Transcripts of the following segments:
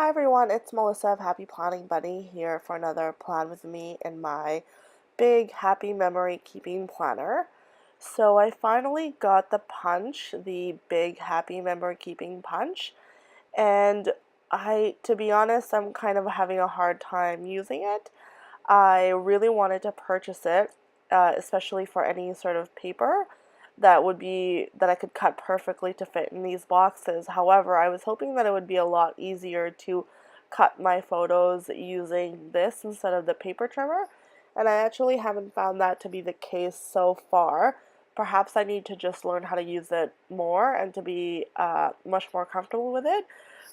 Hi everyone, it's Melissa of Happy Planning Bunny here for another plan with me in my big happy memory keeping planner. So I finally got the punch, the big happy memory keeping punch, and to be honest, I'm kind of having a hard time using it. I really wanted to purchase it, especially for any sort of paper that I could cut perfectly to fit in these boxes. However, I was hoping that it would be a lot easier to cut my photos using this instead of the paper trimmer, and I actually haven't found that to be the case so far. Perhaps I need to just learn how to use it more and to be much more comfortable with it.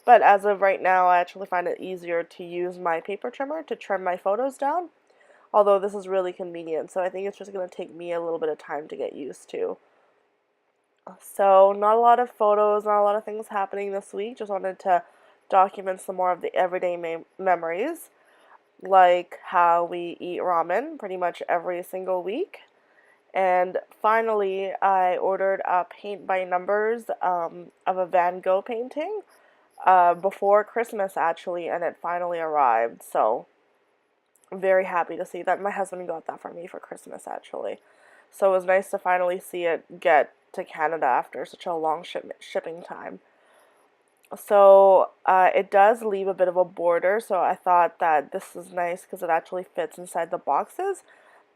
But as of right now, I actually find it easier to use my paper trimmer to trim my photos down, although this is really convenient, so I think it's just going to take me a little bit of time to get used to. So not a lot of photos, not a lot of things happening this week. Just wanted to document some more of the everyday memories, like how we eat ramen pretty much every single week. And finally, I ordered a paint by numbers of a Van Gogh painting before Christmas actually, and it finally arrived. So I'm very happy to see that. My husband got that for me for Christmas actually. So it was nice to finally see it get to Canada after such a long shipping time. So it does leave a bit of a border, so I thought that this is nice because it actually fits inside the boxes.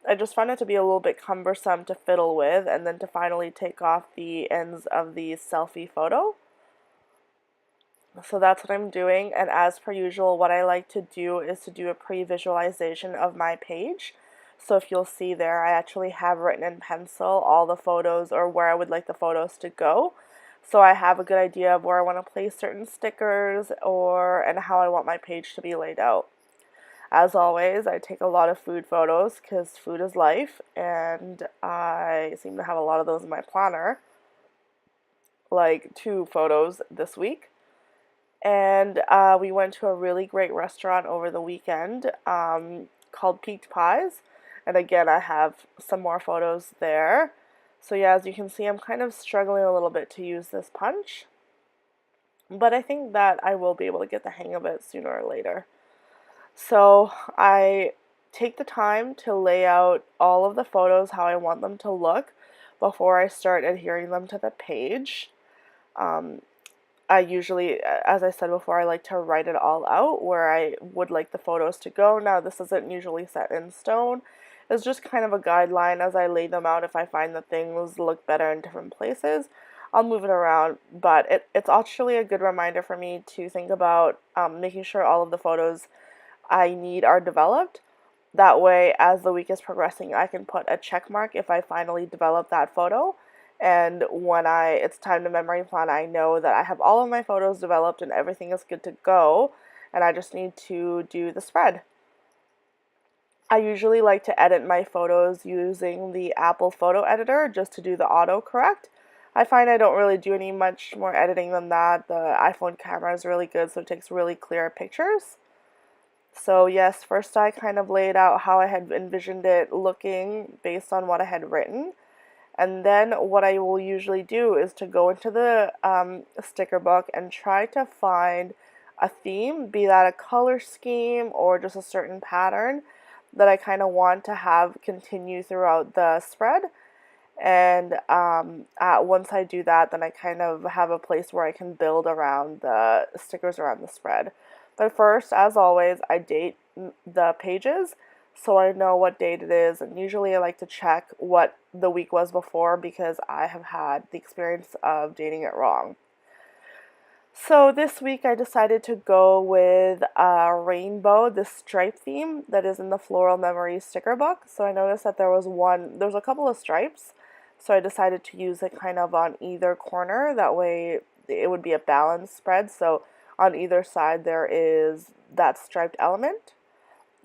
I just found it to be a little bit cumbersome to fiddle with, and then to finally take off the ends of the selfie photo. So that's what I'm doing, and as per usual, what I like to do is to do a pre-visualization of my page. So if you'll see there, I actually have written in pencil all the photos or where I would like the photos to go. So I have a good idea of where I want to place certain stickers and how I want my page to be laid out. As always, I take a lot of food photos because food is life, and I seem to have a lot of those in my planner, like 2 photos this week. And we went to a really great restaurant over the weekend called Peaked Pies. And again, I have some more photos there. So yeah, as you can see, I'm kind of struggling a little bit to use this punch. But I think that I will be able to get the hang of it sooner or later. So I take the time to lay out all of the photos how I want them to look before I start adhering them to the page. Um, I usually, as I said before, I like to write it all out where I would like the photos to go. Now, this isn't usually set in stone. It's just kind of a guideline as I lay them out. If I find that things look better in different places, I'll move it around. But it's actually a good reminder for me to think about making sure all of the photos I need are developed. That way, as the week is progressing, I can put a check mark if I finally develop that photo. And when it's time to memory plan, I know that I have all of my photos developed and everything is good to go, and I just need to do the spread. I usually like to edit my photos using the Apple photo editor just to do the autocorrect. I find I don't really do any much more editing than that. The iPhone camera is really good, so it takes really clear pictures. So yes, first I kind of laid out how I had envisioned it looking based on what I had written. And then what I will usually do is to go into the sticker book and try to find a theme, be that a color scheme or just a certain pattern that I kind of want to have continue throughout the spread. And once I do that, then I kind of have a place where I can build around the stickers around the spread. But first, as always, I date the pages so I know what date it is, and usually I like to check what the week was before because I have had the experience of dating it wrong. So this week I decided to go with a rainbow, this stripe theme that is in the Floral Memories sticker book. So I noticed that there was a couple of stripes, so I decided to use it kind of on either corner. That way it would be a balanced spread. So on either side there is that striped element.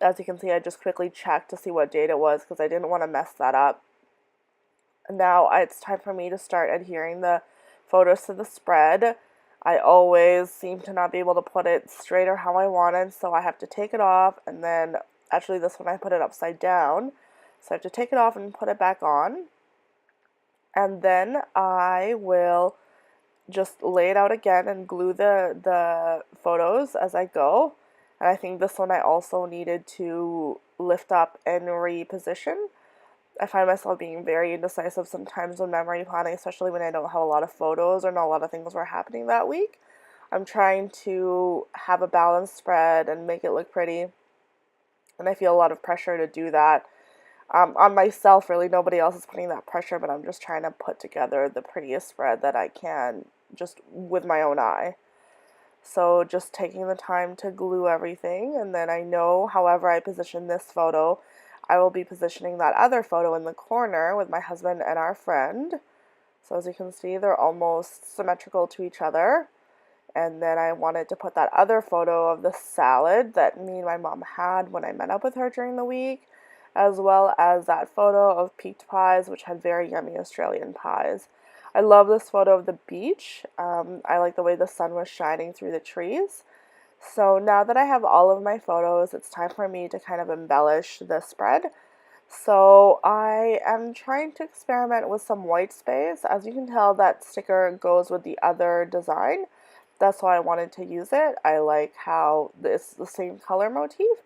As you can see, I just quickly checked to see what date it was because I didn't want to mess that up. Now it's time for me to start adhering the photos to the spread. I always seem to not be able to put it straight or how I wanted, so I have to take it off, and then actually this one I put it upside down, so I have to take it off and put it back on. And then I will just lay it out again and glue the photos as I go. And I think this one I also needed to lift up and reposition. I find myself being very indecisive sometimes when memory planning, especially when I don't have a lot of photos or not a lot of things were happening that week. I'm trying to have a balanced spread and make it look pretty, and I feel a lot of pressure to do that on myself. Really, nobody else is putting that pressure, but I'm just trying to put together the prettiest spread that I can just with my own eye. So just taking the time to glue everything, and then I know however I position this photo, I will be positioning that other photo in the corner with my husband and our friend. So as you can see, they're almost symmetrical to each other. And then I wanted to put that other photo of the salad that me and my mom had when I met up with her during the week, as well as that photo of peaked pies, which had very yummy Australian pies. I love this photo of the beach. I like the way the sun was shining through the trees. So now that I have all of my photos, it's time for me to kind of embellish the spread. So I am trying to experiment with some white space. As you can tell, that sticker goes with the other design. That's why I wanted to use it. I like how it's the same color motif.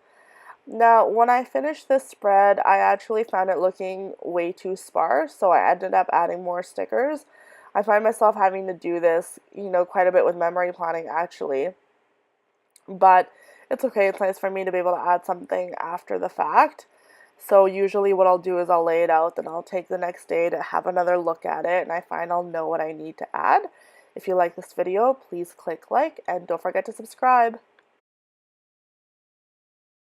Now, when I finished this spread, I actually found it looking way too sparse, so I ended up adding more stickers. I find myself having to do this, quite a bit with memory planning actually, but it's okay. It's nice for me to be able to add something after the fact. So usually what I'll do is I'll lay it out, then I'll take the next day to have another look at it, and I find I'll know what I need to add. If you like this video, please click like, and don't forget to subscribe.